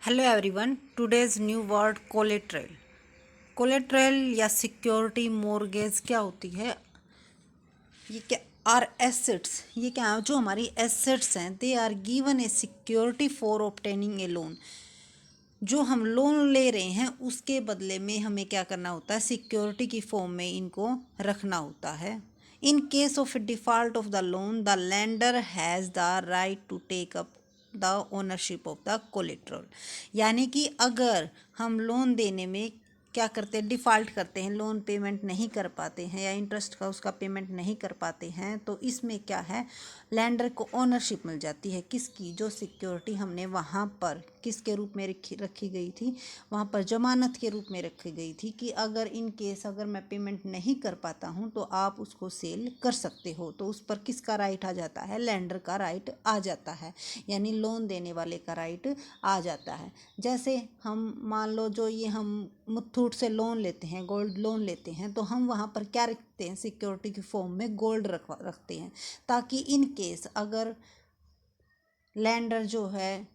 Hello everyone, today's new word collateral. Collateral या security mortgage क्या होती है? ये क्या आर एसेट्स, ये क्या है? जो हमारी एसेट्स हैं, they are given a security for obtaining a loan. जो हम लोन ले रहे हैं उसके बदले में हमें क्या करना होता है? सिक्योरिटी की फॉर्म में इनको रखना होता है। In case of default of the loan, the lender has the right to take up the ownership of the collateral. यानी कि अगर हम लोन देने में क्या करते हैं, डिफ़ॉल्ट करते हैं, लोन पेमेंट नहीं कर पाते हैं या इंटरेस्ट का उसका पेमेंट नहीं कर पाते हैं, तो इसमें क्या है, लैंडर को ओनरशिप मिल जाती है। किसकी? जो सिक्योरिटी हमने वहाँ पर किसके रूप में रखी गई थी, वहाँ पर जमानत के रूप में रखी गई थी कि अगर इन केस अगर मैं पेमेंट नहीं कर पाता हूँ तो आप उसको सेल कर सकते हो। तो उस पर किसका राइट आ जाता है? लैंडर का राइट आ जाता है, यानी लोन देने वाले का राइट आ जाता है। जैसे हम मान लो जो ये हम मुथूट से लोन लेते हैं, गोल्ड लोन लेते हैं, तो हम वहाँ पर क्या रखते हैं? सिक्योरिटी की फॉर्म में गोल्ड रखते हैं, ताकि इन केस अगर लैंडर जो है,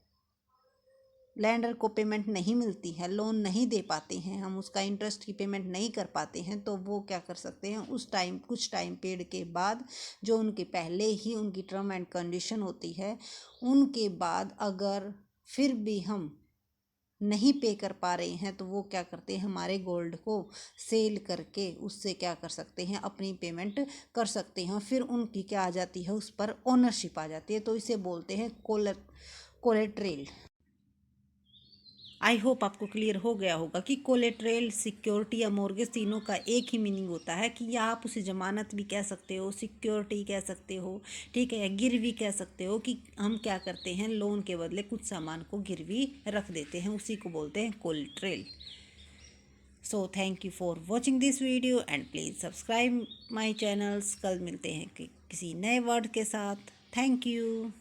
लैंडर को पेमेंट नहीं मिलती है, लोन नहीं दे पाते हैं, हम उसका इंटरेस्ट की पेमेंट नहीं कर पाते हैं, तो वो क्या कर सकते हैं? उस टाइम कुछ टाइम पीरियड के बाद, जो उनके पहले ही उनकी टर्म एंड कंडीशन होती है, उनके बाद अगर फिर भी हम नहीं पे कर पा रहे हैं तो वो क्या करते हैं? हमारे गोल्ड को सेल करके उससे क्या कर सकते हैं? अपनी पेमेंट कर सकते हैं। फिर उनकी क्या आ जाती है? उस पर ओनरशिप आ जाती है। तो इसे बोलते हैं कोलेट्रेल। आई होप आपको क्लियर हो गया होगा कि कोलेट्रेल, सिक्योरिटी या मोर्गेज तीनों का एक ही मीनिंग होता है कि या आप उसे ज़मानत भी कह सकते हो, सिक्योरिटी कह सकते हो, ठीक है, या गिरवी कह सकते हो कि हम क्या करते हैं, लोन के बदले कुछ सामान को गिरवी रख देते हैं, उसी को बोलते हैं collateral. So thank you for watching this video and please subscribe my channels. कल मिलते हैं किसी नए वर्ड के साथ। Thank you.